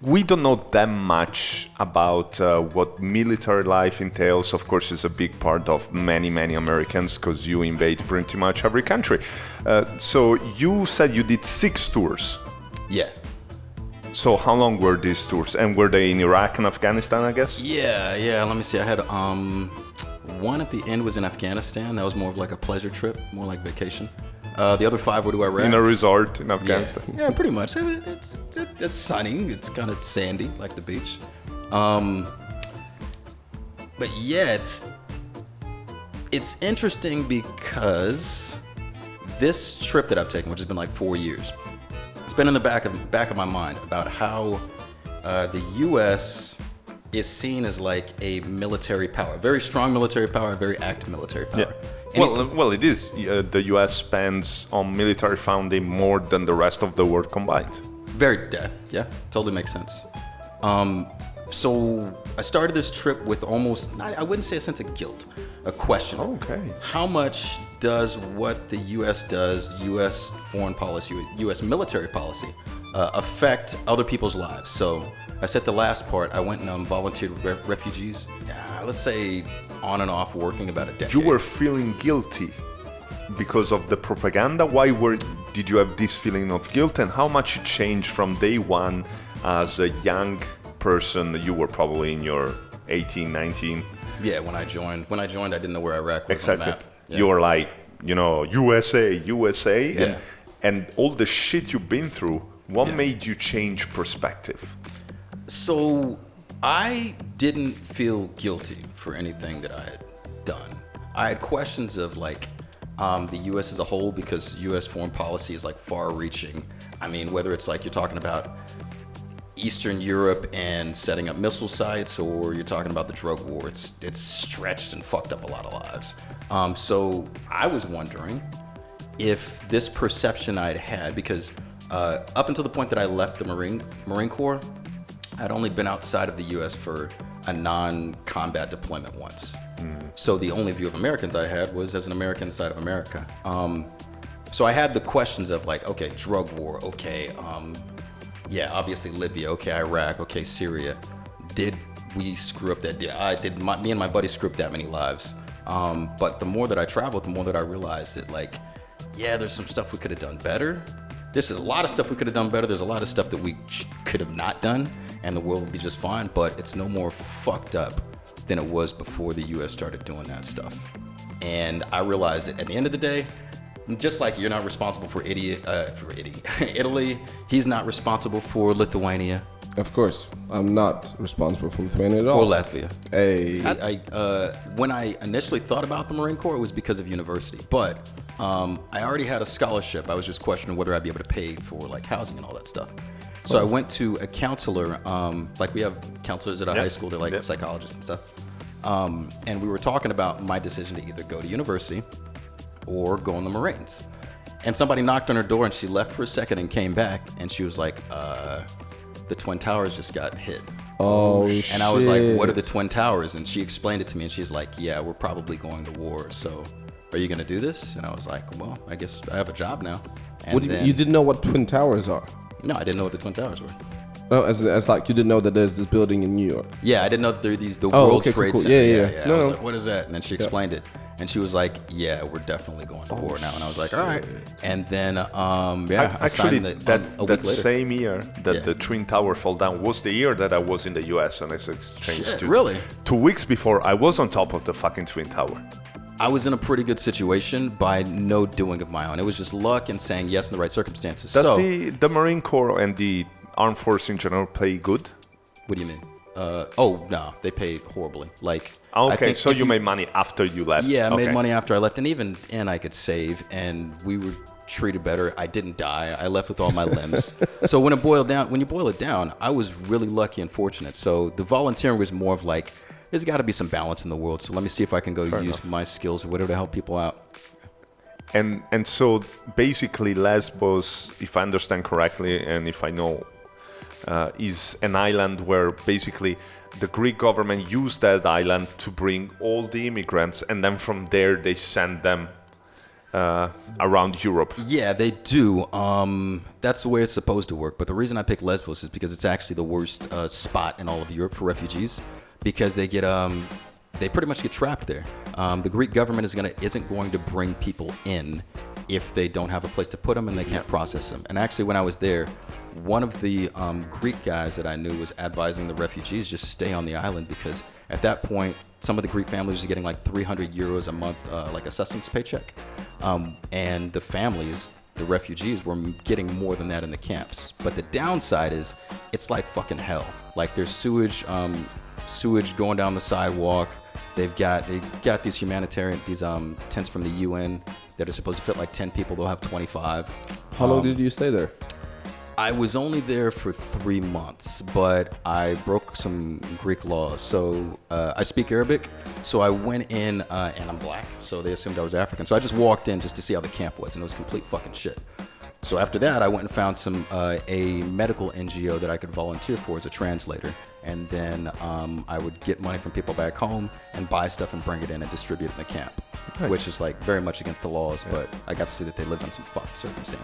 we don't know that much about what military life entails. Of course, it's a big part of many Americans because you invade pretty much every country. So you said you did 6 tours. Yeah. So how long were these tours? And were they in Iraq and Afghanistan, I guess? Yeah. Let me see. I had one at the end was in Afghanistan. That was more of like a pleasure trip, more like vacation. The other 5 were to Iraq. In a resort in Afghanistan. Yeah, pretty much. It's sunny. It's kind of sandy, like the beach. But yeah, it's interesting because this trip that I've taken, which has been like 4 years, it's been in the back of my mind about how the U.S. is seen as like a military power, very strong military power, very active military power. Yeah. Well, it is. The U.S. spends on military funding more than the rest of the world combined. Yeah, totally makes sense. So I started this trip with almost, I wouldn't say a sense of guilt, a question. Okay. How much does what the U.S. does, U.S. foreign policy, U.S. military policy, affect other people's lives? So I said the last part, I went and volunteered with refugees. Let's say on and off working about a decade. You were feeling guilty because of the propaganda. Why did you have this feeling of guilt, and how much it changed from day one as a young person? You were probably in your 18, 19. Yeah, when I joined, I didn't know where Iraq was exactly. on the map. Yeah. You were like, USA, Yeah. and all the shit you've been through. What made you change perspective? So I didn't feel guilty for anything that I had done. I had questions of like the U.S. as a whole, because U.S. foreign policy is like far-reaching. I mean, whether it's like you're talking about Eastern Europe and setting up missile sites, or you're talking about the drug war, it's stretched and fucked up a lot of lives. So I was wondering if this perception I'd had, because up until the point that I left the Marine Corps, I'd only been outside of the U.S. for a non-combat deployment once. So the only view of Americans I had was as an American inside of America. So I had the questions of like, okay, drug war, okay, obviously Libya, okay, Iraq, okay, Syria. Did we screw up that? Me and my buddy screw up that many lives? But the more that I traveled, the more that I realized that like, there's some stuff we could have done better. There's a lot of stuff we could have done better. There's a lot of stuff that we could have not done, and the world would be just fine, but it's no more fucked up than it was before the U.S. started doing that stuff. And I realized that at the end of the day, just like you're not responsible for Italy, he's not responsible for Lithuania. Of course, I'm not responsible for Lithuania at all. Or Latvia. Hey. When I initially thought about the Marine Corps, it was because of university, but I already had a scholarship. I was just questioning whether I'd be able to pay for like housing and all that stuff. So I went to a counselor, like we have counselors at our high school, they're like psychologists and stuff. And we were talking about my decision to either go to university or go in the Marines. And somebody knocked on her door and she left for a second and came back and she was like, the Twin Towers just got hit. Oh, shit. And I was like, what are the Twin Towers? And she explained it to me and she's like, yeah, we're probably going to war. So are you going to do this? And I was like, well, I guess I have a job now. And you didn't know what Twin Towers are? No, I didn't know what the Twin Towers were. No, as like you didn't know that there's this building in New York. Yeah, I didn't know that there are World Trade cool. Center. Yeah. I was like, what is that? And then she explained it. And she was like, yeah, we're definitely going to war now. And I was like, all right. And then, I signed that a week later. Same year that the Twin Tower fell down was the year that I was in the US and I exchanged Shit, to. really? 2 weeks before, I was on top of the fucking Twin Tower. I was in a pretty good situation by no doing of my own. It was just luck and saying yes in the right circumstances. Does the Marine Corps and the Armed Force in general pay good? What do you mean? No, they pay horribly. Like, okay, so you made money after you left. Yeah, I made money after I left, and even I could save, and we were treated better. I didn't die. I left with all my limbs. So when you boil it down, I was really lucky and fortunate. So the volunteering was more of like, there's got to be some balance in the world. So let me see if I can go use my skills or whatever to help people out. And so basically Lesbos, if I understand correctly, and if I know, is an island where basically the Greek government used that island to bring all the immigrants, and then from there they send them around Europe. Yeah, they do. That's the way it's supposed to work. But the reason I picked Lesbos is because it's actually the worst spot in all of Europe for refugees, because they pretty much get trapped there. The Greek government isn't going to bring people in if they don't have a place to put them and they can't process them. And actually, when I was there, one of the Greek guys that I knew was advising the refugees just stay on the island, because at that point, some of the Greek families are getting like 300 euros a month, like a sustenance paycheck. And the families, the refugees, were getting more than that in the camps. But the downside is it's like fucking hell. Like there's sewage going down the sidewalk. They got these humanitarian, tents from the UN that are supposed to fit like 10 people. They'll have 25. How long did you stay there? I was only there for 3 months, but I broke some Greek laws. So I speak Arabic, so I went in, and I'm black, so they assumed I was African. So I just walked in just to see how the camp was, and it was complete fucking shit. So after that, I went and found a medical NGO that I could volunteer for as a translator. And then I would get money from people back home and buy stuff and bring it in and distribute it in the camp, Nice. which is like very much against the laws, but I got to see that they lived in some fucked circumstances.